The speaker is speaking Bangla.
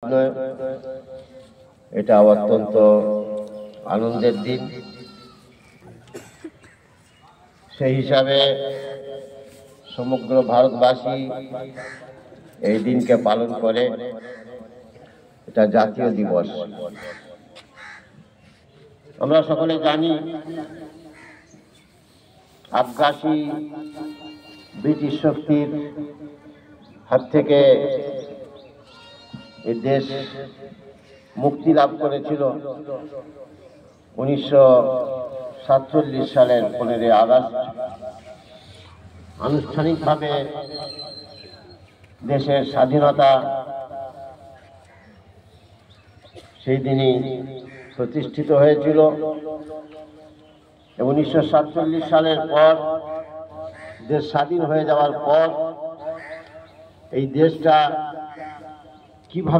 নয়, এটা অত্যন্ত আনন্দের দিন। সেই হিসাবে সমগ্র ভারতবাসী এই দিনকে পালন করে। এটা জাতীয় দিবস। আমরা সকলে জানি আগ্রাসী ব্রিটিশ শক্তির হাত থেকে এই দেশ মুক্তি লাভ করেছিল 1947 সালের 15 আগস্ট। আনুষ্ঠানিকভাবে দেশের স্বাধীনতা সেই দিনই প্রতিষ্ঠিত হয়েছিল। 1947 সালের পর দেশ স্বাধীন হয়ে যাওয়ার পর এই দেশটা কিভাবে